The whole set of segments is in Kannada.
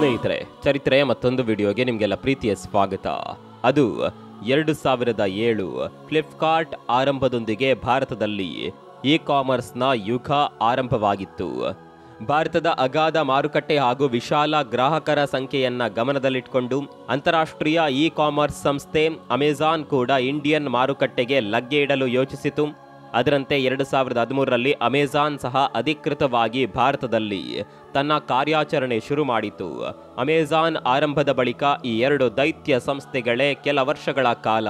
ಸ್ನೇಹಿತರೆ, ಚರಿತ್ರೆಯ ಮತ್ತೊಂದು ವಿಡಿಯೋಗೆ ನಿಮಗೆಲ್ಲ ಪ್ರೀತಿಯ ಸ್ವಾಗತ. ಅದು 2007 ಫ್ಲಿಪ್ಕಾರ್ಟ್ ಆರಂಭದೊಂದಿಗೆ ಭಾರತದಲ್ಲಿ ಇ ಕಾಮರ್ಸ್ನ ಯುಗ ಆರಂಭವಾಗಿತ್ತು. ಭಾರತದ ಅಗಾಧ ಮಾರುಕಟ್ಟೆ ಹಾಗೂ ವಿಶಾಲ ಗ್ರಾಹಕರ ಸಂಖ್ಯೆಯನ್ನ ಗಮನದಲ್ಲಿಟ್ಟುಕೊಂಡು ಅಂತಾರಾಷ್ಟ್ರೀಯ ಇ ಕಾಮರ್ಸ್ ಸಂಸ್ಥೆ ಅಮೆಜಾನ್ ಕೂಡ ಇಂಡಿಯನ್ ಮಾರುಕಟ್ಟೆಗೆ ಲಗ್ಗೆ ಇಡಲು ಯೋಚಿಸಿತು. ಅದರಂತೆ 2013ರಲ್ಲಿ ಅಮೆಜಾನ್ ಸಹ ಅಧಿಕೃತವಾಗಿ ಭಾರತದಲ್ಲಿ ತನ್ನ ಕಾರ್ಯಾಚರಣೆ ಶುರು ಮಾಡಿತು. ಅಮೆಜಾನ್ ಆರಂಭದ ಬಳಿಕ ಈ ಎರಡು ದೈತ್ಯ ಸಂಸ್ಥೆಗಳೇ ಕೆಲ ವರ್ಷಗಳ ಕಾಲ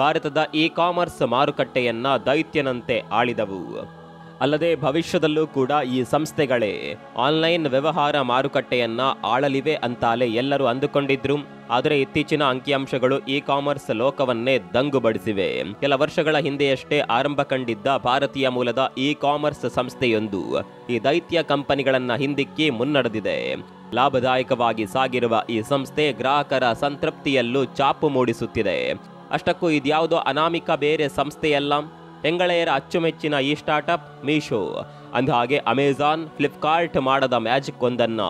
ಭಾರತದ ಇ ಕಾಮರ್ಸ್ ಮಾರುಕಟ್ಟೆಯನ್ನ ದೈತ್ಯನಂತೆ ಆಳಿದವು. ಅಲ್ಲದೆ ಭವಿಷ್ಯದಲ್ಲೂ ಕೂಡ ಈ ಸಂಸ್ಥೆಗಳೇ ಆನ್ಲೈನ್ ವ್ಯವಹಾರ ಮಾರುಕಟ್ಟೆಯನ್ನ ಆಳಲಿವೆ ಅಂತಾಲೆ ಎಲ್ಲರೂ ಅಂದುಕೊಂಡಿದ್ರು. ಆದರೆ ಇತ್ತೀಚಿನ ಅಂಕಿಅಂಶಗಳು ಇ ಕಾಮರ್ಸ್ ಲೋಕವನ್ನೇ ದಂಗುಬಡಿಸಿವೆ. ಕೆಲ ವರ್ಷಗಳ ಹಿಂದೆಯಷ್ಟೇ ಆರಂಭ ಕಂಡಿದ್ದ ಭಾರತೀಯ ಮೂಲದ ಇ ಕಾಮರ್ಸ್ ಸಂಸ್ಥೆಯೊಂದು ಈ ದೈತ್ಯ ಕಂಪನಿಗಳನ್ನ ಹಿಂದಿಕ್ಕಿ ಮುನ್ನಡೆದಿದೆ. ಲಾಭದಾಯಕವಾಗಿ ಸಾಗಿರುವ ಈ ಸಂಸ್ಥೆ ಗ್ರಾಹಕರ ಸಂತೃಪ್ತಿಯಲ್ಲೂ ಚಾಪು ಮೂಡಿಸುತ್ತಿದೆ. ಅಷ್ಟಕ್ಕೂ ಇದ್ಯಾವುದೋ ಅನಾಮಿಕ ಬೇರೆ ಸಂಸ್ಥೆಯಲ್ಲ. ಹೆಂಗಳೆಯರ ಅಚ್ಚುಮೆಚ್ಚಿನ ಈ ಸ್ಟಾರ್ಟ್ಅಪ್ ಮೀಶೋ. ಅಂದಹಾಗೆ ಅಮೆಜಾನ್, ಫ್ಲಿಪ್ಕಾರ್ಟ್ ಮಾಡದ ಮ್ಯಾಜಿಕ್ ಒಂದನ್ನ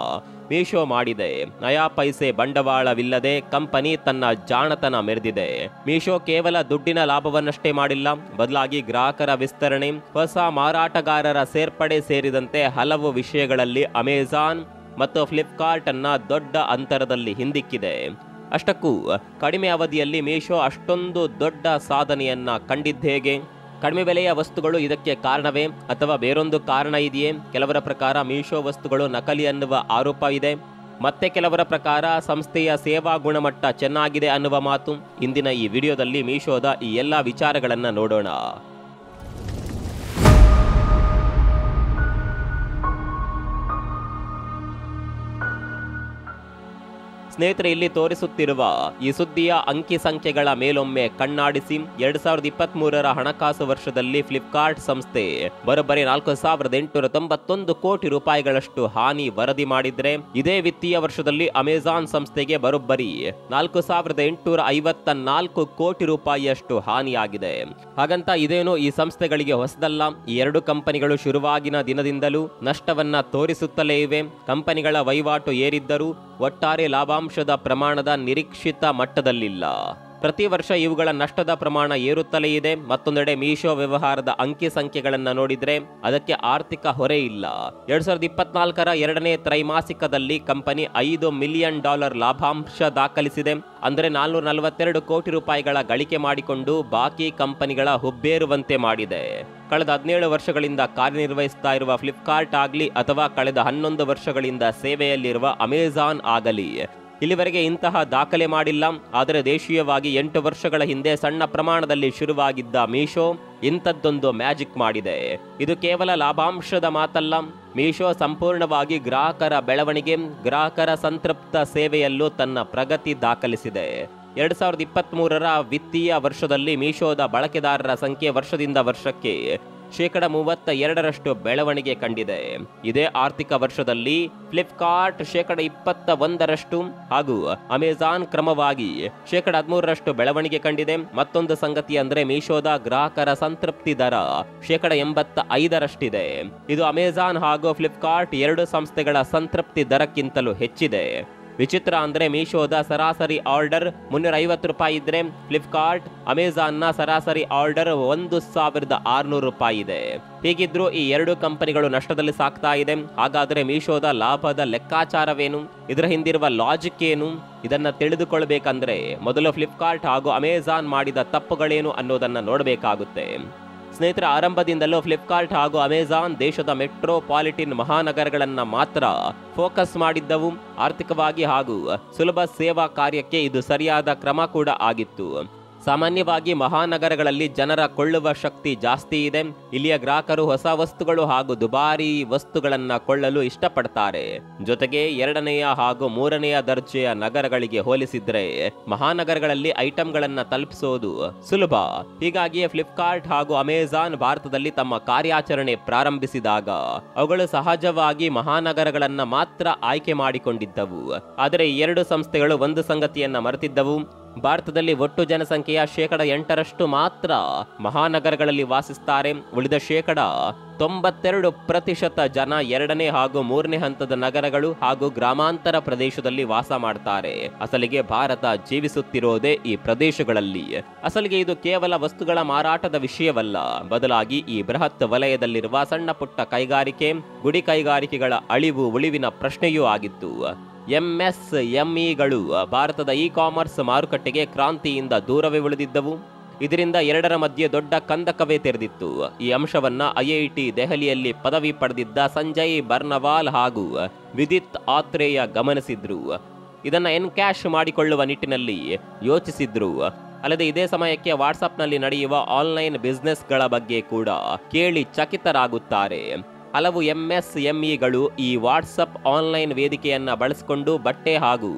ಮೀಶೋ ಮಾಡಿದೆ. ನಯಾ ಪೈಸೆ ಬಂಡವಾಳವಿಲ್ಲದೆ ಕಂಪನಿ ತನ್ನ ಜಾಣತನ ಮೆರೆದಿದೆ. ಮೀಶೋ ಕೇವಲ ದುಡ್ಡಿನ ಲಾಭವನ್ನಷ್ಟೇ ಮಾಡಿಲ್ಲ, ಬದಲಾಗಿ ಗ್ರಾಹಕರ ವಿಸ್ತರಣೆ, ಹೊಸ ಮಾರಾಟಗಾರರ ಸೇರ್ಪಡೆ ಸೇರಿದಂತೆ ಹಲವು ವಿಷಯಗಳಲ್ಲಿ ಅಮೆಜಾನ್ ಮತ್ತು ಫ್ಲಿಪ್ಕಾರ್ಟ್ ಅನ್ನ ದೊಡ್ಡ ಅಂತರದಲ್ಲಿ ಹಿಂದಿಕ್ಕಿದೆ. ಅಷ್ಟಕ್ಕೂ ಕಡಿಮೆ ಅವಧಿಯಲ್ಲಿ ಮೀಶೋ ಅಷ್ಟೊಂದು ದೊಡ್ಡ ಸಾಧನೆಯನ್ನ ಕಂಡಿದ್ದೇಗೆ? ಕಡಿಮೆ ಬೆಲೆಯ ವಸ್ತುಗಳು ಇದಕ್ಕೆ ಕಾರಣವೇ ಅಥವಾ ಬೇರೊಂದು ಕಾರಣ ಇದೆಯೇ? ಕೆಲವರ ಪ್ರಕಾರ ಮೀಶೋ ವಸ್ತುಗಳು ನಕಲಿ ಅನ್ನುವ ಆರೋಪ ಇದೆ. ಮತ್ತೆ ಕೆಲವರ ಪ್ರಕಾರ ಸಂಸ್ಥೆಯ ಸೇವಾ ಗುಣಮಟ್ಟ ಚೆನ್ನಾಗಿದೆ ಅನ್ನುವ ಮಾತು. ಇಂದಿನ ಈ ವಿಡಿಯೋದಲ್ಲಿ ಮೀಶೋದ ಈ ಎಲ್ಲ ವಿಚಾರಗಳನ್ನು ನೋಡೋಣ. ಸ್ನೇಹಿತರೆ, ಇಲ್ಲಿ ತೋರಿಸುತ್ತಿರುವ ಈ ಸುದ್ದಿಯ ಅಂಕಿ ಸಂಖ್ಯೆಗಳ ಮೇಲೊಮ್ಮೆ ಕಣ್ಣಾಡಿಸಿ. 2023ರ ಹಣಕಾಸು ವರ್ಷದಲ್ಲಿ ಫ್ಲಿಪ್ಕಾರ್ಟ್ ಸಂಸ್ಥೆ ಬರೋಬ್ಬರಿ 4,891 ಕೋಟಿ ರೂಪಾಯಿಗಳಷ್ಟು ಹಾನಿ ವರದಿ ಮಾಡಿದ್ರೆ, ಇದೇ ವಿತ್ತೀಯ ವರ್ಷದಲ್ಲಿ ಅಮೆಜಾನ್ ಸಂಸ್ಥೆಗೆ ಬರೋಬ್ಬರಿ 4,854 ಕೋಟಿ ರೂಪಾಯಿಯಷ್ಟು ಹಾನಿಯಾಗಿದೆ. ಹಾಗಂತ ಇದೇನು ಈ ಸಂಸ್ಥೆಗಳಿಗೆ ಹೊಸದಲ್ಲ. ಈ ಎರಡು ಕಂಪನಿಗಳು ಶುರುವಾಗಿನ ದಿನದಿಂದಲೂ ನಷ್ಟವನ್ನ ತೋರಿಸುತ್ತಲೇ ಇವೆ. ಕಂಪನಿಗಳ ವಹಿವಾಟು ಏರಿದ್ದರೂ ಒಟ್ಟಾರೆ ಲಾಭಾಂಶದ ಪ್ರಮಾಣದ ನಿರೀಕ್ಷಿತ ಮಟ್ಟದಲ್ಲಿಲ್ಲ. ಪ್ರತಿ ವರ್ಷ ಇವುಗಳ ನಷ್ಟದ ಪ್ರಮಾಣ ಏರುತ್ತಲೇ ಇದೆ. ಮತ್ತೊಂದೆಡೆ ಮೀಶೋ ವ್ಯವಹಾರದ ಅಂಕಿ ಸಂಖ್ಯೆಗಳನ್ನು ನೋಡಿದ್ರೆ ಅದಕ್ಕೆ ಆರ್ಥಿಕ ಹೊರೆ ಇಲ್ಲ. 2024ರ ಎರಡನೇ ತ್ರೈಮಾಸಿಕದಲ್ಲಿ ಕಂಪನಿ $5 ಮಿಲಿಯನ್ ಲಾಭಾಂಶ ದಾಖಲಿಸಿದೆ. ಅಂದರೆ 442 ಕೋಟಿ ರೂಪಾಯಿಗಳ ಗಳಿಕೆ ಮಾಡಿಕೊಂಡು ಬಾಕಿ ಕಂಪನಿಗಳ ಹುಬ್ಬೇರುವಂತೆ ಮಾಡಿದೆ. ಕಳೆದ 17 ವರ್ಷಗಳಿಂದ ಕಾರ್ಯನಿರ್ವಹಿಸ್ತಾ ಇರುವ ಫ್ಲಿಪ್ಕಾರ್ಟ್ ಆಗಲಿ ಅಥವಾ ಕಳೆದ 11 ವರ್ಷಗಳಿಂದ ಸೇವೆಯಲ್ಲಿರುವ ಅಮೆಜಾನ್ ಆಗಲಿ ಇಲ್ಲಿವರೆಗೆ ಇಂತಹ ದಾಖಲೆ ಮಾಡಿಲ್ಲ. ಆದರೆ ದೇಶೀಯವಾಗಿ 8 ವರ್ಷಗಳ ಹಿಂದೆ ಸಣ್ಣ ಪ್ರಮಾಣದಲ್ಲಿ ಶುರುವಾಗಿದ್ದ ಮೀಶೋ ಇಂಥದ್ದೊಂದು ಮ್ಯಾಜಿಕ್ ಮಾಡಿದೆ. ಇದು ಕೇವಲ ಲಾಭಾಂಶದ ಮಾತಲ್ಲ. ಮೀಶೋ ಸಂಪೂರ್ಣವಾಗಿ ಗ್ರಾಹಕರ ಬೆಳವಣಿಗೆ, ಗ್ರಾಹಕರ ಸಂತೃಪ್ತ ಸೇವೆಯಲ್ಲೂ ತನ್ನ ಪ್ರಗತಿ ದಾಖಲಿಸಿದೆ. 2023ರ ವಿತ್ತೀಯ ವರ್ಷದಲ್ಲಿ ಮೀಶೋದ ಬಳಕೆದಾರರ ಸಂಖ್ಯೆ ವರ್ಷದಿಂದ ವರ್ಷಕ್ಕೆ 32% ಬೆಳವಣಿಗೆ ಕಂಡಿದೆ. ಇದೇ ಆರ್ಥಿಕ ವರ್ಷದಲ್ಲಿ ಫ್ಲಿಪ್ಕಾರ್ಟ್ 21% ಹಾಗೂ ಅಮೆಜಾನ್ ಕ್ರಮವಾಗಿ 13% ಬೆಳವಣಿಗೆ ಕಂಡಿದೆ. ಮತ್ತೊಂದು ಸಂಗತಿ ಅಂದ್ರೆ ಮೀಶೋದ ಗ್ರಾಹಕರ ಸಂತೃಪ್ತಿ ದರ 85%. ಇದು ಅಮೆಜಾನ್ ಹಾಗೂ ಫ್ಲಿಪ್ಕಾರ್ಟ್ ಎರಡು ಸಂಸ್ಥೆಗಳ ಸಂತೃಪ್ತಿ ದರಕ್ಕಿಂತಲೂ ಹೆಚ್ಚಿದೆ. ವಿಚಿತ್ರ ಅಂದ್ರೆ ಮೀಶೋದ ಸರಾಸರಿ ಆರ್ಡರ್ $350 ಇದ್ರೆ ಫ್ಲಿಪ್ಕಾರ್ಟ್, ಅಮೆಜಾನ್ನ ಸರಾಸರಿ ಆರ್ಡರ್ $1,600 ಇದೆ. ಹೀಗಿದ್ರೂ ಈ ಎರಡು ಕಂಪನಿಗಳು ನಷ್ಟದಲ್ಲಿ ಸಾಕ್ತಾ ಇದೆ. ಹಾಗಾದ್ರೆ ಮೀಶೋದ ಲಾಭದ ಲೆಕ್ಕಾಚಾರವೇನು? ಇದರ ಹಿಂದಿರುವ ಲಾಜಿಕ್ ಏನು? ಇದನ್ನ ತಿಳಿದುಕೊಳ್ಬೇಕಂದ್ರೆ ಮೊದಲು ಫ್ಲಿಪ್ಕಾರ್ಟ್ ಹಾಗೂ ಅಮೆಜಾನ್ ಮಾಡಿದ ತಪ್ಪುಗಳೇನು ಅನ್ನೋದನ್ನ ನೋಡಬೇಕಾಗುತ್ತೆ. ಸ್ನೇಹಿತರ, ಆರಂಭದಿಂದಲೂ ಫ್ಲಿಪ್ಕಾರ್ಟ್ ಹಾಗೂ ಅಮೆಜಾನ್ ದೇಶದ ಮೆಟ್ರೋಪಾಲಿಟನ್ ಮಹಾನಗರಗಳನ್ನ ಮಾತ್ರ ಫೋಕಸ್ ಮಾಡಿದ್ದವು. ಆರ್ಥಿಕವಾಗಿ ಹಾಗೂ ಸುಲಭ ಸೇವಾ ಕಾರ್ಯಕ್ಕೆ ಇದು ಸರಿಯಾದ ಕ್ರಮ ಕೂಡ ಆಗಿತ್ತು. ಸಾಮಾನ್ಯವಾಗಿ ಮಹಾನಗರಗಳಲ್ಲಿ ಜನರ ಕೊಳ್ಳುವ ಶಕ್ತಿ ಜಾಸ್ತಿ ಇದೆ. ಇಲ್ಲಿಯ ಗ್ರಾಹಕರು ಹೊಸ ವಸ್ತುಗಳು ಹಾಗೂ ದುಬಾರಿ ವಸ್ತುಗಳನ್ನ ಕೊಳ್ಳಲು ಇಷ್ಟಪಡ್ತಾರೆ. ಜೊತೆಗೆ ಎರಡನೆಯ ಹಾಗೂ ಮೂರನೆಯ ದರ್ಜೆಯ ನಗರಗಳಿಗೆ ಹೋಲಿಸಿದ್ರೆ ಮಹಾನಗರಗಳಲ್ಲಿ ಐಟಂಗಳನ್ನ ತಲುಪಿಸೋದು ಸುಲಭ. ಹೀಗಾಗಿಯೇ ಫ್ಲಿಪ್ಕಾರ್ಟ್ ಹಾಗೂ ಅಮೆಜಾನ್ ಭಾರತದಲ್ಲಿ ತಮ್ಮ ಕಾರ್ಯಾಚರಣೆ ಪ್ರಾರಂಭಿಸಿದಾಗ ಅವುಗಳು ಸಹಜವಾಗಿ ಮಹಾನಗರಗಳನ್ನ ಮಾತ್ರ ಆಯ್ಕೆ ಮಾಡಿಕೊಂಡಿದ್ದವು. ಆದರೆ ಈ ಎರಡು ಸಂಸ್ಥೆಗಳು ಒಂದು ಸಂಗತಿಯನ್ನ ಮರೆತಿದ್ದವು. ಭಾರತದಲ್ಲಿ ಒಟ್ಟು ಜನಸಂಖ್ಯೆಯ 8% ಮಾತ್ರ ಮಹಾನಗರಗಳಲ್ಲಿ ವಾಸಿಸ್ತಾರೆ. ಉಳಿದ 92% ಜನ 2ನೇ ಹಾಗೂ 3ನೇ ಹಂತದ ನಗರಗಳು ಹಾಗೂ ಗ್ರಾಮಾಂತರ ಪ್ರದೇಶದಲ್ಲಿ ವಾಸ ಮಾಡ್ತಾರೆ. ಅಸಲಿಗೆ ಭಾರತ ಜೀವಿಸುತ್ತಿರೋದೇ ಈ ಪ್ರದೇಶಗಳಲ್ಲಿ. ಅಸಲಿಗೆ ಇದು ಕೇವಲ ವಸ್ತುಗಳ ಮಾರಾಟದ ವಿಷಯವಲ್ಲ, ಬದಲಾಗಿ ಈ ಬೃಹತ್ ವಲಯದಲ್ಲಿರುವ ಸಣ್ಣ ಪುಟ್ಟ ಕೈಗಾರಿಕೆ, ಗುಡಿ ಕೈಗಾರಿಕೆಗಳ ಅಳಿವು ಉಳಿವಿನ ಪ್ರಶ್ನೆಯೂ ಆಗಿತ್ತು. MSMEಗಳು ಭಾರತದ ಕಾಮರ್ಸ್ ಮಾರುಕಟ್ಟೆಗೆ ಕ್ರಾಂತಿಯಿಂದ ದೂರವೇ ಉಳಿದಿದ್ದವು. ಇದರಿಂದ ಎರಡರ ಮಧ್ಯೆ ದೊಡ್ಡ ಕಂದಕವೇ ತೆರೆದಿತ್ತು. ಈ ಅಂಶವನ್ನ IIT ದೆಹಲಿಯಲ್ಲಿ ಪದವಿ ಪಡೆದಿದ್ದ ಸಂಜಯ್ ಬರ್ನವಾಲ್ ಹಾಗೂ ವಿದಿತ್ ಆತ್ರೇಯ ಗಮನಿಸಿದ್ರು. ಇದನ್ನ ಎನ್ಕ್ಯಾಶ್ ಮಾಡಿಕೊಳ್ಳುವ ನಿಟ್ಟಿನಲ್ಲಿ ಯೋಚಿಸಿದ್ರು. ಅಲ್ಲದೆ ಇದೇ ಸಮಯಕ್ಕೆ ವಾಟ್ಸಪ್ನಲ್ಲಿ ನಡೆಯುವ ಆನ್ಲೈನ್ ಬಿಸ್ನೆಸ್ಗಳ ಬಗ್ಗೆ ಕೂಡ ಕೇಳಿ ಚಕಿತರಾಗುತ್ತಾರೆ. ಹಲವು MSMEಗಳು ಈ ವಾಟ್ಸಪ್ ಆನ್ಲೈನ್ ವೇದಿಕೆಯನ್ನ ಬಳಸಿಕೊಂಡು ಬಟ್ಟೆ ಹಾಗೂ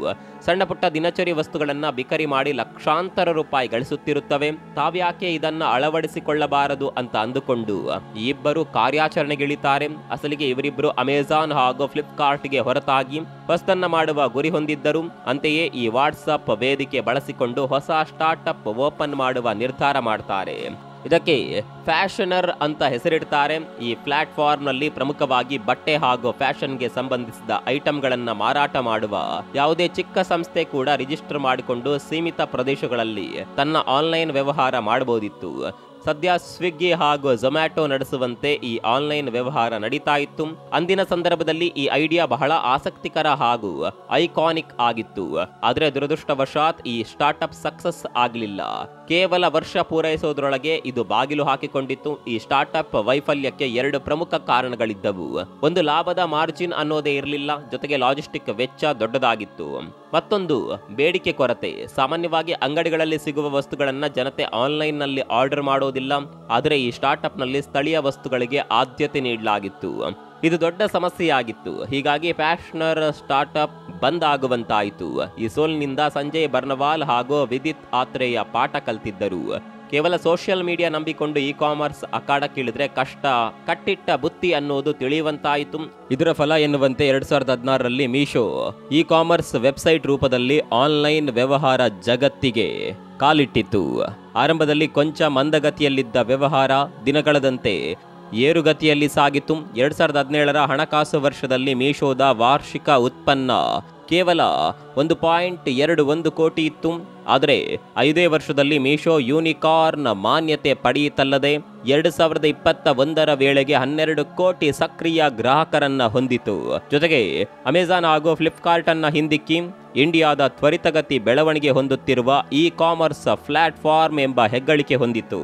ಸಣ್ಣ ಪುಟ್ಟ ದಿನಚರಿ ವಸ್ತುಗಳನ್ನ ಬಿಕರಿ ಮಾಡಿ ಲಕ್ಷಾಂತರ ರೂಪಾಯಿ ಗಳಿಸುತ್ತಿರುತ್ತವೆ. ತಾವ್ಯಾಕೆ ಇದನ್ನ ಅಳವಡಿಸಿಕೊಳ್ಳಬಾರದು ಅಂತ ಅಂದುಕೊಂಡು ಈ ಇಬ್ಬರು ಕಾರ್ಯಾಚರಣೆಗಿಳಿತಾರೆ. ಅಸಲಿಗೆ ಇವರಿಬ್ಬರು ಅಮೆಜಾನ್ ಹಾಗೂ ಫ್ಲಿಪ್ಕಾರ್ಟ್ಗೆ ಹೊರತಾಗಿ ಹೊಸದನ್ನ ಮಾಡುವ ಗುರಿ ಹೊಂದಿದ್ದರು. ಅಂತೆಯೇ ಈ ವಾಟ್ಸಪ್ ವೇದಿಕೆ ಬಳಸಿಕೊಂಡು ಹೊಸ ಸ್ಟಾರ್ಟ್ಅಪ್ ಓಪನ್ ಮಾಡುವ ನಿರ್ಧಾರ ಮಾಡ್ತಾರೆ. ಇದಕ್ಕೆ ಫ್ಯಾಷನರ್ ಅಂತ ಹೆಸರಿಡ್ತಾರೆ. ಈ ಪ್ಲಾಟ್ಫಾರ್ಮ್ನಲ್ಲಿ ಪ್ರಮುಖವಾಗಿ ಬಟ್ಟೆ ಹಾಗೂ ಫ್ಯಾಷನ್ಗೆ ಸಂಬಂಧಿಸಿದ ಐಟಂಗಳನ್ನ ಮಾರಾಟ ಮಾಡುವ ಯಾವುದೇ ಚಿಕ್ಕ ಸಂಸ್ಥೆ ಕೂಡ ರಿಜಿಸ್ಟರ್ ಮಾಡಿಕೊಂಡು ಸೀಮಿತ ಪ್ರದೇಶಗಳಲ್ಲಿ ತನ್ನ ಆನ್ಲೈನ್ ವ್ಯವಹಾರ ಮಾಡಬಹುದಿತ್ತು. ಸದ್ಯ ಸ್ವಿಗ್ಗಿ ಹಾಗೂ ಝೊಮ್ಯಾಟೊ ನಡೆಸುವಂತೆ ಈ ಆನ್ಲೈನ್ ವ್ಯವಹಾರ ನಡೀತಾ ಇತ್ತು. ಅಂದಿನ ಸಂದರ್ಭದಲ್ಲಿ ಈ ಐಡಿಯಾ ಬಹಳ ಆಸಕ್ತಿಕರ ಹಾಗೂ ಐಕಾನಿಕ್ ಆಗಿತ್ತು. ಆದರೆ ದುರದೃಷ್ಟವಶಾತ್ ಈ ಸ್ಟಾರ್ಟ್ಅಪ್ ಸಕ್ಸಸ್ ಆಗಲಿಲ್ಲ. ಕೇವಲ ವರ್ಷ ಪೂರೈಸೋದ್ರೊಳಗೆ ಇದು ಬಾಗಿಲು ಹಾಕಿಕೊಂಡಿತ್ತು. ಈ ಸ್ಟಾರ್ಟ್ಅಪ್ ವೈಫಲ್ಯಕ್ಕೆ 2 ಪ್ರಮುಖ ಕಾರಣಗಳಿದ್ದವು. ಒಂದು, ಲಾಭದ ಮಾರ್ಜಿನ್ ಅನ್ನೋದೇ ಇರಲಿಲ್ಲ. ಜೊತೆಗೆ ಲಾಜಿಸ್ಟಿಕ್ ವೆಚ್ಚ ದೊಡ್ಡದಾಗಿತ್ತು. ಮತ್ತೊಂದು, ಬೇಡಿಕೆ ಕೊರತೆ. ಸಾಮಾನ್ಯವಾಗಿ ಅಂಗಡಿಗಳಲ್ಲಿ ಸಿಗುವ ವಸ್ತುಗಳನ್ನ ಜನತೆ ಆನ್ಲೈನ್ ನಲ್ಲಿ ಆರ್ಡರ್ ಮಾಡೋದಿಲ್ಲ. ಆದರೆ ಈ ಸ್ಟಾರ್ಟ್ಅಪ್ ನಲ್ಲಿ ಸ್ಥಳೀಯ ವಸ್ತುಗಳಿಗೆ ಆದ್ಯತೆ ನೀಡಲಾಗಿತ್ತು. ಇದು ದೊಡ್ಡ ಸಮಸ್ಯೆಯಾಗಿತ್ತು. ಹೀಗಾಗಿ ಫ್ಯಾಷನರ್ ಸ್ಟಾರ್ಟ್ಅಪ್ ಬಂದ್ ಆಗುವಂತಾಯಿತು. ಈ ಸೋಲಿನಿಂದ ಸಂಜಯ್ ಬರ್ನವಾಲ್ ಹಾಗೂ ವಿದಿತ್ ಆತ್ರೇಯ ಪಾಠ ಕಲ್ತಿದ್ದರು. ಕೇವಲ ಸೋಷಿಯಲ್ ಮೀಡಿಯಾ ನಂಬಿಕೊಂಡು ಕಾಮರ್ಸ್ ಅಖಾಡಕ್ಕಿಳಿದ್ರೆ ಕಷ್ಟ, ಕಟ್ಟಿಟ್ಟ ಬುತ್ತಿ ಅನ್ನೋದು ತಿಳಿಯುವಂತಾಯಿತು. ಇದರ ಫಲ ಎನ್ನುವಂತೆ 2016ರಲ್ಲಿ ಮೀಶೋ ಕಾಮರ್ಸ್ ವೆಬ್ಸೈಟ್ ರೂಪದಲ್ಲಿ ಆನ್ಲೈನ್ ವ್ಯವಹಾರ ಜಗತ್ತಿಗೆ ಕಾಲಿಟ್ಟಿತು. ಆರಂಭದಲ್ಲಿ ಕೊಂಚ ಮಂದಗತಿಯಲ್ಲಿದ್ದ ವ್ಯವಹಾರ ದಿನಗಳದಂತೆ ಏರುಗತಿಯಲ್ಲಿ ಸಾಗಿತು. 2017ರ ಹಣಕಾಸು ವರ್ಷದಲ್ಲಿ ಮೀಶೋದ ವಾರ್ಷಿಕ ಉತ್ಪನ್ನ ಕೇವಲ 1.21 ಕೋಟಿ ಇತ್ತು. ಆದರೆ 5 ವರ್ಷದಲ್ಲಿ ಮೀಶೋ ಯೂನಿಕಾರ್ನ್ ಮಾನ್ಯತೆ ಪಡೆಯಿತಲ್ಲದೆ 2021ರ ವೇಳೆಗೆ 12 ಕೋಟಿ ಸಕ್ರಿಯ ಗ್ರಾಹಕರನ್ನ ಹೊಂದಿತು. ಜೊತೆಗೆ ಅಮೆಜಾನ್ ಹಾಗೂ ಫ್ಲಿಪ್ಕಾರ್ಟ್ ಅನ್ನ ಹಿಂದಿಕ್ಕಿ ಇಂಡಿಯಾದ ತ್ವರಿತಗತಿ ಬೆಳವಣಿಗೆ ಹೊಂದುತ್ತಿರುವ ಕಾಮರ್ಸ್ ಪ್ಲಾಟ್ಫಾರ್ಮ್ ಎಂಬ ಹೆಗ್ಗಳಿಕೆ ಹೊಂದಿತು.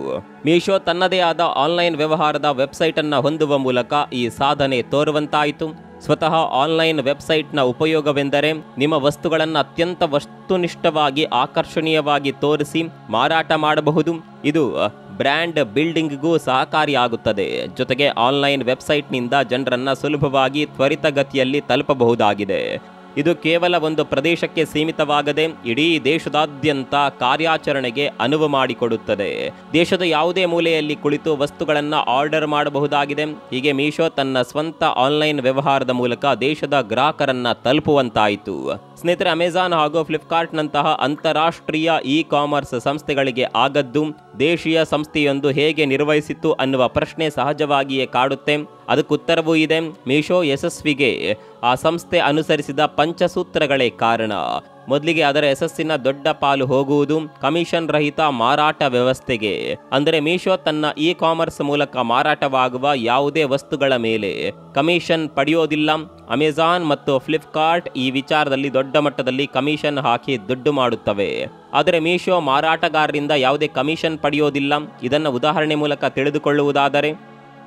ಮೀಶೋ ತನ್ನದೇ ಆದ ಆನ್ಲೈನ್ ವ್ಯವಹಾರದ ವೆಬ್ಸೈಟ್ ಅನ್ನ ಹೊಂದುವ ಮೂಲಕ ಈ ಸಾಧನೆ ತೋರುವಂತಾಯಿತು. ಸ್ವತಃ ಆನ್ಲೈನ್ ವೆಬ್ಸೈಟ್ನ ಉಪಯೋಗವೆಂದರೆ ನಿಮ್ಮ ವಸ್ತುಗಳನ್ನು ಅತ್ಯಂತ ವಸ್ತುನಿಷ್ಠವಾಗಿ ಆಕರ್ಷಣೀಯವಾಗಿ ತೋರಿಸಿ ಮಾರಾಟ ಮಾಡಬಹುದು. ಇದು ಬ್ರ್ಯಾಂಡ್ ಬಿಲ್ಡಿಂಗ್ಗೂ ಸಹಕಾರಿಯಾಗುತ್ತದೆ. ಜೊತೆಗೆ ಆನ್ಲೈನ್ ವೆಬ್ಸೈಟ್ನಿಂದ ಜನರನ್ನ ಸುಲಭವಾಗಿ ತ್ವರಿತಗತಿಯಲ್ಲಿ ತಲುಪಬಹುದಾಗಿದೆ. ಇದು ಕೇವಲ ಒಂದು ಪ್ರದೇಶಕ್ಕೆ ಸೀಮಿತವಾಗದೆ ಇಡೀ ದೇಶದಾದ್ಯಂತ ಕಾರ್ಯಾಚರಣೆಗೆ ಅನುವು ಮಾಡಿಕೊಡುತ್ತದೆ. ದೇಶದ ಯಾವುದೇ ಮೂಲೆಯಲ್ಲಿ ಕುಳಿತು ವಸ್ತುಗಳನ್ನು ಆರ್ಡರ್ ಮಾಡಬಹುದಾಗಿದೆ. ಹೀಗೆ ಮೀಶೋ ತನ್ನ ಸ್ವಂತ ಆನ್ಲೈನ್ ವ್ಯವಹಾರದ ಮೂಲಕ ದೇಶದ ಗ್ರಾಹಕರನ್ನ ತಲುಪುವಂತಾಯಿತು. ಸ್ನೇಹಿತರೆ, ಅಮೆಜಾನ್ ಹಾಗೂ ಫ್ಲಿಪ್ಕಾರ್ಟ್ನಂತಹ ಅಂತಾರಾಷ್ಟ್ರೀಯ ಕಾಮರ್ಸ್ ಸಂಸ್ಥೆಗಳಿಗೆ ಆಗದ್ದು ದೇಶೀಯ ಸಂಸ್ಥೆಯೊಂದು ಹೇಗೆ ನಿರ್ವಹಿಸಿತು ಅನ್ನುವ ಪ್ರಶ್ನೆ ಸಹಜವಾಗಿಯೇ ಕಾಡುತ್ತೆ. ಅದಕ್ಕುತ್ತರವೂ ಇದೆ. ಮೀಶೋ ಯಶಸ್ವಿಗೆ ಆ ಸಂಸ್ಥೆ ಅನುಸರಿಸಿದ ಪಂಚಸೂತ್ರಗಳೇ ಕಾರಣ. ಮೊದಲಿಗೆ ಅದರ ಯಶಸ್ಸಿನ ದೊಡ್ಡ ಪಾಲು ಹೋಗುವುದು ಕಮಿಷನ್ ರಹಿತ ಮಾರಾಟ ವ್ಯವಸ್ಥೆಗೆ. ಅಂದರೆ ಮೀಶೋ ತನ್ನ ಕಾಮರ್ಸ್ ಮೂಲಕ ಮಾರಾಟವಾಗುವ ಯಾವುದೇ ವಸ್ತುಗಳ ಮೇಲೆ ಕಮಿಷನ್ ಪಡೆಯೋದಿಲ್ಲ. ಅಮೆಜಾನ್ ಮತ್ತು ಫ್ಲಿಪ್ಕಾರ್ಟ್ ಈ ವಿಚಾರದಲ್ಲಿ ದೊಡ್ಡ ಮಟ್ಟದಲ್ಲಿ ಕಮಿಷನ್ ಹಾಕಿ ದುಡ್ಡು ಮಾಡುತ್ತವೆ. ಆದರೆ ಮೀಶೋ ಮಾರಾಟಗಾರರಿಂದ ಯಾವುದೇ ಕಮಿಷನ್ ಪಡೆಯೋದಿಲ್ಲ. ಇದನ್ನು ಉದಾಹರಣೆ ಮೂಲಕ ತಿಳಿದುಕೊಳ್ಳುವುದಾದರೆ,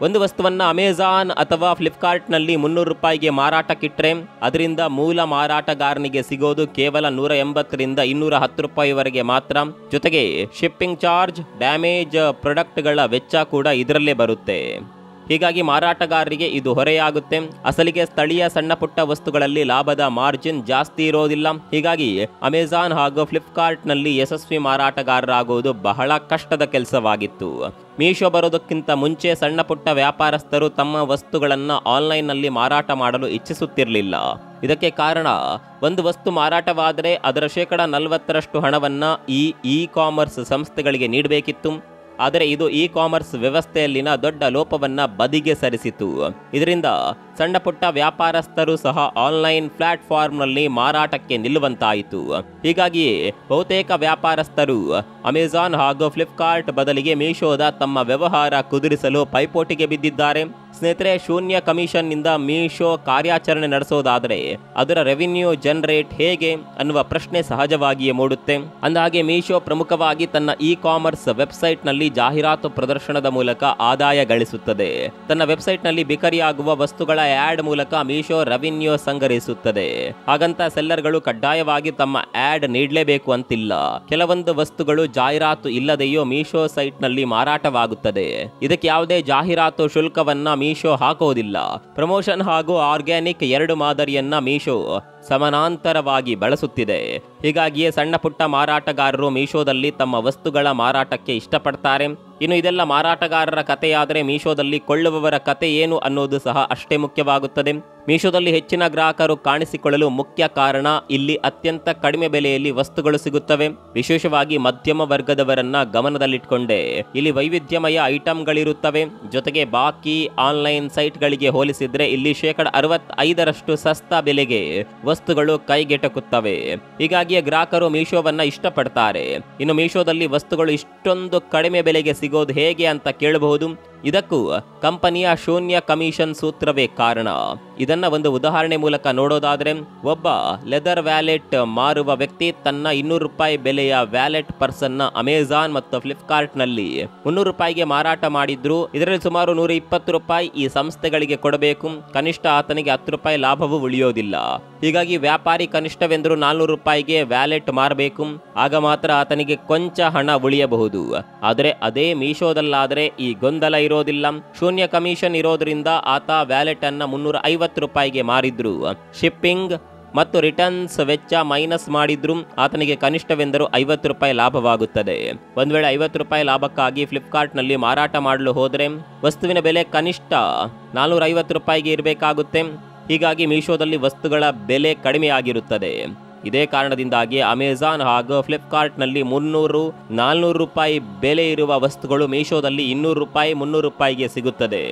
ಒಂದು ವಸ್ತುವನ್ನು ಅಮೆಜಾನ್ ಅಥವಾ ಫ್ಲಿಪ್ಕಾರ್ಟ್ನಲ್ಲಿ 300 ರೂಪಾಯಿಗೆ ಮಾರಾಟಕ್ಕಿಟ್ರೆ ಅದರಿಂದ ಮೂಲ ಮಾರಾಟಗಾರನಿಗೆ ಸಿಗೋದು ಕೇವಲ 180ರಿಂದ 210 ರೂಪಾಯಿವರೆಗೆ ಮಾತ್ರ. ಜೊತೆಗೆ ಶಿಪ್ಪಿಂಗ್ ಚಾರ್ಜ್, ಡ್ಯಾಮೇಜ್ ಪ್ರಾಡಕ್ಟ್ಗಳ ವೆಚ್ಚ ಕೂಡ ಇದರಲ್ಲೇ ಬರುತ್ತೆ. ಹೀಗಾಗಿ ಮಾರಾಟಗಾರರಿಗೆ ಇದು ಹೊರೆಯಾಗುತ್ತೆ. ಅಸಲಿಗೆ ಸ್ಥಳೀಯ ಸಣ್ಣ ಪುಟ್ಟ ವಸ್ತುಗಳಲ್ಲಿ ಲಾಭದ ಮಾರ್ಜಿನ್ ಜಾಸ್ತಿ ಇರೋದಿಲ್ಲ. ಹೀಗಾಗಿ ಅಮೆಜಾನ್ ಹಾಗೂ ಫ್ಲಿಪ್ಕಾರ್ಟ್ ನಲ್ಲಿ ಯಶಸ್ವಿ ಮಾರಾಟಗಾರರಾಗುವುದು ಬಹಳ ಕಷ್ಟದ ಕೆಲಸವಾಗಿತ್ತು. ಮೀಶೋ ಬರೋದಕ್ಕಿಂತ ಮುಂಚೆ ಸಣ್ಣ ಪುಟ್ಟ ವ್ಯಾಪಾರಸ್ಥರು ತಮ್ಮ ವಸ್ತುಗಳನ್ನು ಆನ್ಲೈನ್ನಲ್ಲಿ ಮಾರಾಟ ಮಾಡಲು ಇಚ್ಛಿಸುತ್ತಿರಲಿಲ್ಲ. ಇದಕ್ಕೆ ಕಾರಣ, ಒಂದು ವಸ್ತು ಮಾರಾಟವಾದರೆ ಅದರ 40% ಹಣವನ್ನು ಇ ಕಾಮರ್ಸ್ ಸಂಸ್ಥೆಗಳಿಗೆ ನೀಡಬೇಕಿತ್ತು. ಆದರೆ ಇದು ಇ ಕಾಮರ್ಸ್ ವ್ಯವಸ್ಥೆಯಲ್ಲಿನ ದೊಡ್ಡ ಲೋಪವನ್ನು ಬದಿಗೆ ಸರಿಸಿತು. ಇದರಿಂದ ಸಣ್ಣ ಪುಟ್ಟ ವ್ಯಾಪಾರಸ್ಥರು ಸಹ ಆನ್ಲೈನ್ ಪ್ಲಾಟ್ಫಾರ್ಮ್ನಲ್ಲಿ ಮಾರಾಟಕ್ಕೆ ನಿಲ್ಲುವಂತಾಯಿತು. ಹೀಗಾಗಿಯೇ ಬಹುತೇಕ ವ್ಯಾಪಾರಸ್ಥರು ಅಮೆಜಾನ್ ಹಾಗೂ ಫ್ಲಿಪ್ಕಾರ್ಟ್ ಬದಲಿಗೆ ಮೀಶೋದ ತಮ್ಮ ವ್ಯವಹಾರ ಕುದುರಿಸಲು ಪೈಪೋಟಿಗೆ ಬಿದ್ದಿದ್ದಾರೆ. ಸ್ನೇಹಿತರೆ, ಶೂನ್ಯ ಕಮಿಷನ್ನಿಂದ ಮೀಶೋ ಕಾರ್ಯಾಚರಣೆ ನಡೆಸೋದಾದರೆ ಅದರ ರೆವಿನ್ಯೂ ಜನರೇಟ್ ಹೇಗೆ ಅನ್ನುವ ಪ್ರಶ್ನೆ ಸಹಜವಾಗಿಯೇ ಮೂಡುತ್ತೆ. ಅಂದಹಾಗೆ ಮೀಶೋ ಪ್ರಮುಖವಾಗಿ ತನ್ನ ಇ ಕಾಮರ್ಸ್ ವೆಬ್ಸೈಟ್ನಲ್ಲಿ ಜಾಹೀರಾತು ಪ್ರದರ್ಶನದ ಮೂಲಕ ಆದಾಯ ಗಳಿಸುತ್ತದೆ. ತನ್ನ ವೆಬ್ಸೈಟ್ನಲ್ಲಿ ಬಿಕರಿಯಾಗುವ ವಸ್ತುಗಳ ಆಡ್ ಮೂಲಕ ಮೀಶೋ ರೆವಿನ್ಯೂ ಸಂಗ್ರಹಿಸುತ್ತದೆ. ಹಾಗಂತ ಸೆಲ್ಲರ್ಗಳು ಕಡ್ಡಾಯವಾಗಿ ತಮ್ಮ ಆಡ್ ನೀಡಲೇಬೇಕು ಅಂತಿಲ್ಲ. ಕೆಲವೊಂದು ವಸ್ತುಗಳು ಜಾಹೀರಾತು ಇಲ್ಲದೆಯೋ ಮೀಶೋ ಸೈಟ್ನಲ್ಲಿ ಮಾರಾಟವಾಗುತ್ತದೆ. ಇದಕ್ಕೆ ಯಾವುದೇ ಜಾಹೀರಾತು ಶುಲ್ಕವನ್ನ ಮೀಶೋ ಹಾಕೋದಿಲ್ಲ. ಪ್ರಮೋಷನ್ ಹಾಗೂ ಆರ್ಗ್ಯಾನಿಕ್ ಎರಡು ಮಾದರಿಯನ್ನ ಮೀಶೋ ಸಮಾನಾಂತರವಾಗಿ ಬಳಸುತ್ತಿದೆ. ಹೀಗಾಗಿಯೇ ಸಣ್ಣ ಪುಟ್ಟ ಮಾರಾಟಗಾರರು ಮೀಶೋದಲ್ಲಿ ತಮ್ಮ ವಸ್ತುಗಳ ಮಾರಾಟಕ್ಕೆ ಇಷ್ಟಪಡ್ತಾರೆ. ಇನ್ನು ಇದೆಲ್ಲ ಮಾರಾಟಗಾರರ ಕಥೆಯಾದರೆ ಮೀಶೋದಲ್ಲಿ ಕೊಳ್ಳುವವರ ಕತೆ ಏನು ಅನ್ನೋದು ಸಹ ಅಷ್ಟೇ ಮುಖ್ಯವಾಗುತ್ತದೆ. ಮೀಶೋದಲ್ಲಿ ಹೆಚ್ಚಿನ ಗ್ರಾಹಕರು ಕಾಣಿಸಿಕೊಳ್ಳಲು ಮುಖ್ಯ ಕಾರಣ, ಇಲ್ಲಿ ಅತ್ಯಂತ ಕಡಿಮೆ ಬೆಲೆಯಲ್ಲಿ ವಸ್ತುಗಳು ಸಿಗುತ್ತವೆ. ವಿಶೇಷವಾಗಿ ಮಧ್ಯಮ ವರ್ಗದವರನ್ನ ಗಮನದಲ್ಲಿಟ್ಕೊಂಡೆ ಇಲ್ಲಿ ವೈವಿಧ್ಯಮಯ ಐಟಂಗಳಿರುತ್ತವೆ. ಜೊತೆಗೆ ಬಾಕಿ ಆನ್ಲೈನ್ ಸೈಟ್ಗಳಿಗೆ ಹೋಲಿಸಿದ್ರೆ ಇಲ್ಲಿ 65% ಸಸ್ತಾ ಬೆಲೆಗೆ ವಸ್ತುಗಳು ಕೈಗೆಟಕುತ್ತವೆ. ಹೀಗಾಗಿಯೇ ಗ್ರಾಹಕರು ಮೀಶೋವನ್ನ ಇಷ್ಟಪಡ್ತಾರೆ. ಇನ್ನು ಮೀಶೋದಲ್ಲಿ ವಸ್ತುಗಳು ಇಷ್ಟೊಂದು ಕಡಿಮೆ ಬೆಲೆಗೆ ಸಿಗೋದು ಹೇಗೆ ಅಂತ ಕೇಳಬಹುದು. ಇದಕ್ಕೂ ಕಂಪನಿಯ ಶೂನ್ಯ ಕಮಿಷನ್ ಸೂತ್ರವೇ ಕಾರಣ. ಇದನ್ನ ಒಂದು ಉದಾಹರಣೆ ಮೂಲಕ ನೋಡೋದಾದ್ರೆ, ಒಬ್ಬ ಲೆದರ್ ವ್ಯಾಲೆಟ್ ಮಾರುವ ವ್ಯಕ್ತಿ ತನ್ನ 200 ರೂಪಾಯಿ ಬೆಲೆಯ ವ್ಯಾಲೆಟ್ ಪರ್ಸನ್ನ ಅಮೆಜಾನ್ ಮತ್ತು ಫ್ಲಿಪ್ಕಾರ್ಟ್ ನಲ್ಲಿ 300 ರೂಪಾಯಿಗೆ ಮಾರಾಟ ಮಾಡಿದ್ರು. ಇದರಲ್ಲಿ ಸುಮಾರು 120 ರೂಪಾಯಿ ಈ ಸಂಸ್ಥೆಗಳಿಗೆ ಕೊಡಬೇಕು. ಕನಿಷ್ಠ ಆತನಿಗೆ 10 ರೂಪಾಯಿ ಲಾಭವೂ ಉಳಿಯೋದಿಲ್ಲ. ಹೀಗಾಗಿ ವ್ಯಾಪಾರಿ ಕನಿಷ್ಠವೆಂದರೂ 400 ರೂಪಾಯಿಗೆ ವ್ಯಾಲೆಟ್ ಮಾರಬೇಕು. ಆಗ ಮಾತ್ರ ಆತನಿಗೆ ಕೊಂಚ ಹಣ ಉಳಿಯಬಹುದು. ಆದರೆ ಅದೇ ಮೀಶೋದಲ್ಲಾದರೆ ಈ ಗೊಂದಲ ಇರೋದಿಲ್ಲ. ಶೂನ್ಯ ಕಮಿಷನ್ ಇರೋದ್ರಿಂದ ಆತ ವ್ಯಾಲೆಟ್ ಅನ್ನ 350 ರೂಪಾಯಿಗೆ ಮಾರಿದ್ರು. ಶಿಪ್ಪಿಂಗ್ ಮತ್ತು ರಿಟರ್ನ್ಸ್ ವೆಚ್ಚ ಮೈನಸ್ ಮಾಡಿದ್ರು ಆತನಿಗೆ ಕನಿಷ್ಠವೆಂದರೂ 50 ರೂಪಾಯಿ ಲಾಭವಾಗುತ್ತದೆ. ಒಂದ್ ವೇಳೆ 50 ರೂಪಾಯಿ ಲಾಭಕ್ಕಾಗಿ ಫ್ಲಿಪ್ಕಾರ್ಟ್ ನಲ್ಲಿ ಮಾರಾಟ ಮಾಡಲು ಹೋದ್ರೆ ವಸ್ತುವಿನ ಬೆಲೆ ಕನಿಷ್ಠ 450 ರೂಪಾಯಿಗೆ ಇರಬೇಕಾಗುತ್ತೆ. ಹೀಗಾಗಿ ಮೀಶೋದಲ್ಲಿ ವಸ್ತುಗಳ ಬೆಲೆ ಕಡಿಮೆಯಾಗಿರುತ್ತದೆ. ಇದೇ ಕಾರಣದಿಂದಾಗಿ ಅಮೆಜಾನ್ ಹಾಗೂ ಫ್ಲಿಪ್ಕಾರ್ಟ್ ನಲ್ಲಿ 300-400 ರೂಪಾಯಿ ಬೆಲೆ ಇರುವ ವಸ್ತುಗಳು ಮೀಶೋದಲ್ಲಿ 200 ರೂಪಾಯಿ 300 ರೂಪಾಯಿಗೆ ಸಿಗುತ್ತದೆ.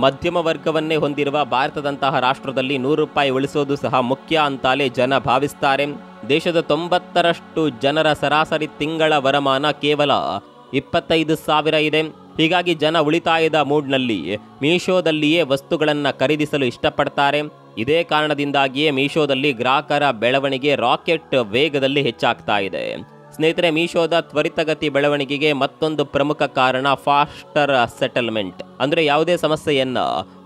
ಮಧ್ಯಮ ವರ್ಗವನ್ನೇ ಹೊಂದಿರುವ ಭಾರತದಂತಹ ರಾಷ್ಟ್ರದಲ್ಲಿ 100 ರೂಪಾಯಿ ಉಳಿಸೋದು ಸಹ ಮುಖ್ಯ ಅಂತಾಲೇ ಜನ ಭಾವಿಸ್ತಾರೆ. ದೇಶದ 90% ಜನರ ಸರಾಸರಿ ತಿಂಗಳ ವರಮಾನ ಕೇವಲ 25,000 ಇದೆ. ಹೀಗಾಗಿ ಜನ ಉಳಿತಾಯದ ಮೂಡ್ನಲ್ಲಿ ಮೀಶೋದಲ್ಲಿಯೇ ವಸ್ತುಗಳನ್ನು ಖರೀದಿಸಲು ಇಷ್ಟಪಡ್ತಾರೆ. ಇದೇ ಕಾರಣದಿಂದಾಗಿಯೇ ಮೀಶೋದಲ್ಲಿ ಗ್ರಾಹಕರ ಬೆಳವಣಿಗೆ ರಾಕೆಟ್ ವೇಗದಲ್ಲಿ ಹೆಚ್ಚಾಗ್ತಾ ಇದೆ. ಸ್ನೇಹಿತರೆ, ಮೀಶೋದ ತ್ವರಿತಗತಿ ಬೆಳವಣಿಗೆಗೆ ಮತ್ತೊಂದು ಪ್ರಮುಖ ಕಾರಣ ಫಾಸ್ಟರ್ ಸೆಟಲ್ಮೆಂಟ್. ಅಂದರೆ ಯಾವುದೇ ಸಮಸ್ಯೆಯನ್ನ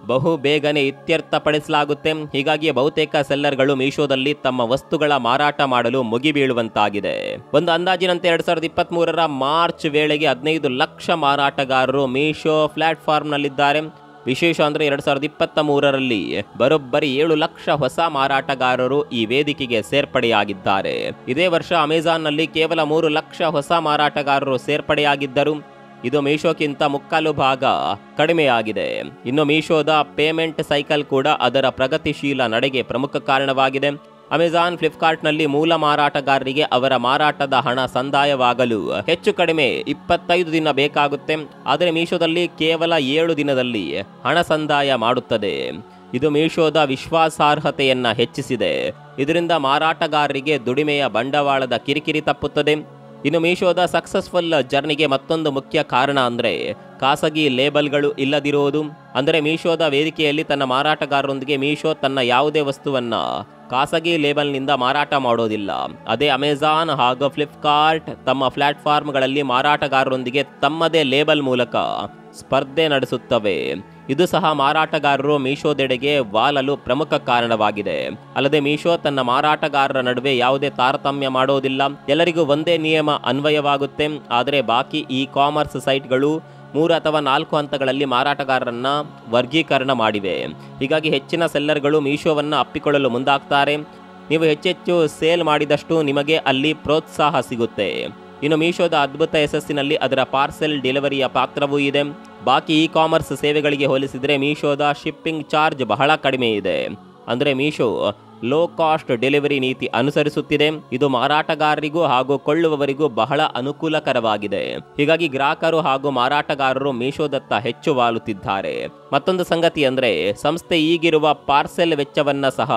ಬಹು ಬೇಗನೆ ಇತ್ಯರ್ಥಪಡಿಸಲಾಗುತ್ತೆ. ಹೀಗಾಗಿ ಬಹುತೇಕ ಸೆಲ್ಲರ್ಗಳು ಮೀಶೋದಲ್ಲಿ ತಮ್ಮ ವಸ್ತುಗಳ ಮಾರಾಟ ಮಾಡಲು ಮುಗಿಬೀಳುವಂತಾಗಿದೆ. ಒಂದು ಅಂದಾಜಿನಂತೆ 2023ರ ಮಾರ್ಚ್ ವೇಳೆಗೆ 15 ಲಕ್ಷ ಮಾರಾಟಗಾರರು ಮೀಶೋ ಪ್ಲಾಟ್ಫಾರ್ಮ್ನಲ್ಲಿದ್ದಾರೆ. ವಿಶೇಷ ಅಂದರೆ 2023ರಲ್ಲಿ ಬರೋಬ್ಬರಿ 7 ಲಕ್ಷ ಹೊಸ ಮಾರಾಟಗಾರರು ಈ ವೇದಿಕೆಗೆ ಸೇರ್ಪಡೆಯಾಗಿದ್ದಾರೆ. ಇದೇ ವರ್ಷ ಅಮೆಜಾನ್ನಲ್ಲಿ ಕೇವಲ 3 ಲಕ್ಷ ಹೊಸ ಮಾರಾಟಗಾರರು ಸೇರ್ಪಡೆಯಾಗಿದ್ದರು. ಇದು ಮೀಶೋಕ್ಕಿಂತ 3/4 ಭಾಗ ಕಡಿಮೆಯಾಗಿದೆ. ಇನ್ನು ಮೀಶೋದ ಪೇಮೆಂಟ್ ಸೈಕಲ್ ಕೂಡ ಅದರ ಪ್ರಗತಿಶೀಲ ನಡೆಗೆ ಪ್ರಮುಖ ಕಾರಣವಾಗಿದೆ. ಅಮೆಜಾನ್ ಫ್ಲಿಪ್ಕಾರ್ಟ್ನಲ್ಲಿ ಮೂಲ ಮಾರಾಟಗಾರರಿಗೆ ಅವರ ಮಾರಾಟದ ಹಣ ಸಂದಾಯವಾಗಲು ಹೆಚ್ಚು ಕಡಿಮೆ 25 ದಿನ ಬೇಕಾಗುತ್ತೆ. ಆದರೆ ಮೀಶೋದಲ್ಲಿ ಕೇವಲ 7 ದಿನದಲ್ಲಿ ಹಣ ಸಂದಾಯ ಮಾಡುತ್ತದೆ. ಇದು ಮೀಶೋದ ವಿಶ್ವಾಸಾರ್ಹತೆಯನ್ನ ಹೆಚ್ಚಿಸಿದೆ. ಇದರಿಂದ ಮಾರಾಟಗಾರರಿಗೆ ದುಡಿಮೆಯ ಬಂಡವಾಳದ ಕಿರಿಕಿರಿ ತಪ್ಪುತ್ತದೆ. ಇನ್ನು ಮೀಶೋದ ಸಕ್ಸಸ್ಫುಲ್ ಜರ್ನಿಗೆ ಮತ್ತೊಂದು ಮುಖ್ಯ ಕಾರಣ ಅಂದರೆ ಖಾಸಗಿ ಲೇಬಲ್ಗಳು ಇಲ್ಲದಿರುವುದು. ಅಂದರೆ ಮೀಶೋದ ವೇದಿಕೆಯಲ್ಲಿ ತನ್ನ ಮಾರಾಟಗಾರರೊಂದಿಗೆ ಮೀಶೋ ತನ್ನ ಯಾವುದೇ ವಸ್ತುವನ್ನ ಖಾಸಗಿ ಲೇಬಲ್ನಿಂದ ಮಾರಾಟ ಮಾಡೋದಿಲ್ಲ. ಅದೇ ಅಮೆಜಾನ್ ಹಾಗೂ ಫ್ಲಿಪ್ಕಾರ್ಟ್ ತಮ್ಮ ಪ್ಲಾಟ್ಫಾರ್ಮ್ಗಳಲ್ಲಿ ಮಾರಾಟಗಾರರೊಂದಿಗೆ ತಮ್ಮದೇ ಲೇಬಲ್ ಮೂಲಕ ಸ್ಪರ್ಧೆ ನಡೆಸುತ್ತವೆ. ಇದು ಸಹ ಮಾರಾಟಗಾರರು ಮೀಶೋದೆಡೆಗೆ ವಾಲಲು ಪ್ರಮುಖ ಕಾರಣವಾಗಿದೆ. ಅಲ್ಲದೆ ಮೀಶೋ ತನ್ನ ಮಾರಾಟಗಾರರ ನಡುವೆ ಯಾವುದೇ ತಾರತಮ್ಯ ಮಾಡೋದಿಲ್ಲ. ಎಲ್ಲರಿಗೂ ಒಂದೇ ನಿಯಮ ಅನ್ವಯವಾಗುತ್ತೆ. ಆದರೆ ಬಾಕಿ ಇ ಕಾಮರ್ಸ್ ಸೈಟ್ಗಳು 3 ಅಥವಾ 4 ಹಂತಗಳಲ್ಲಿ ಮಾರಾಟಗಾರರನ್ನ ವರ್ಗೀಕರಣ ಮಾಡಿವೆ. ಹೀಗಾಗಿ ಹೆಚ್ಚಿನ ಸೆಲ್ಲರ್ಗಳು ಮೀಶೋವನ್ನು ಅಪ್ಪಿಕೊಳ್ಳಲು ಮುಂದಾಗ್ತಾರೆ. ನೀವು ಹೆಚ್ಚೆಚ್ಚು ಸೇಲ್ ಮಾಡಿದಷ್ಟು ನಿಮಗೆ ಅಲ್ಲಿ ಪ್ರೋತ್ಸಾಹ ಸಿಗುತ್ತೆ. ಇನ್ನು ಮೀಶೋದ ಅದ್ಭುತ ಯಶಸ್ಸಿನಲ್ಲಿ ಅದರ ಪಾರ್ಸೆಲ್ ಡೆಲಿವರಿಯ ಪಾತ್ರವೂ ಇದೆ. ಬಾಕಿ ಇ ಕಾಮರ್ಸ್ ಸೇವೆಗಳಿಗೆ ಹೋಲಿಸಿದರೆ ಮೀಶೋದ ಶಿಪ್ಪಿಂಗ್ ಚಾರ್ಜ್ ಬಹಳ ಕಡಿಮೆ ಇದೆ. ಅಂದರೆ ಮೀಶೋ ಲೋ ಕಾಸ್ಟ್ ಡೆಲಿವರಿ ನೀತಿ ಅನುಸರಿಸುತ್ತಿದೆ. ಇದು ಮಾರಾಟಗಾರರಿಗೂ ಹಾಗೂ ಕೊಳ್ಳುವವರಿಗೂ ಬಹಳ ಅನುಕೂಲಕರವಾಗಿದೆ. ಹೀಗಾಗಿ ಗ್ರಾಹಕರು ಹಾಗೂ ಮಾರಾಟಗಾರರು ಮೀಶೋದತ್ತ ಹೆಚ್ಚು ವಾಲುತ್ತಿದ್ದಾರೆ. ಮತ್ತೊಂದು ಸಂಗತಿ ಅಂದ್ರೆ ಸಂಸ್ಥೆ ಈಗಿರುವ ಪಾರ್ಸೆಲ್ ವೆಚ್ಚವನ್ನ ಸಹ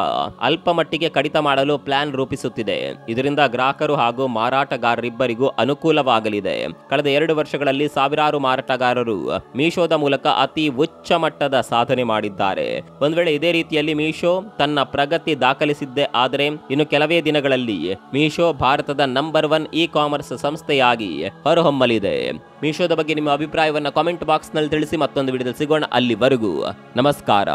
ಅಲ್ಪ ಮಟ್ಟಿಗೆ ಕಡಿತ ಮಾಡಲು ಪ್ಲಾನ್ ರೂಪಿಸುತ್ತಿದೆ. ಇದರಿಂದ ಗ್ರಾಹಕರು ಹಾಗೂ ಮಾರಾಟಗಾರರಿಬ್ಬರಿಗೂ ಅನುಕೂಲವಾಗಲಿದೆ. ಕಳೆದ 2 ವರ್ಷಗಳಲ್ಲಿ ಸಾವಿರಾರು ಮಾರಾಟಗಾರರು ಮೀಶೋದ ಮೂಲಕ ಅತಿ ಉಚ್ಚ ಮಟ್ಟದ ಸಾಧನೆ ಮಾಡಿದ್ದಾರೆ. ಒಂದು ವೇಳೆ ಇದೇ ರೀತಿಯಲ್ಲಿ ಮೀಶೋ ತನ್ನ ಪ್ರಗತಿ ದಾಖಲಿಸಿದ್ದೇ ಆದರೆ ಇನ್ನು ಕೆಲವೇ ದಿನಗಳಲ್ಲಿ ಮೀಶೋ ಭಾರತದ ನಂಬರ್ 1 ಇ ಕಾಮರ್ಸ್ ಸಂಸ್ಥೆಯಾಗಿ ಹೊರಹೊಮ್ಮಲಿದೆ. ಮೀಶೋದ ಬಗ್ಗೆ ನಿಮ್ಮ ಅಭಿಪ್ರಾಯವನ್ನ ಕಾಮೆಂಟ್ ಬಾಕ್ಸ್ ನಲ್ಲಿ ತಿಳಿಸಿ. ಮತ್ತೊಂದು ವಿಡಿಯೋದಲ್ಲಿ ಸಿಗೋಣ. ಅಲ್ಲಿವರೆಗೂ ನಮಸ್ಕಾರ.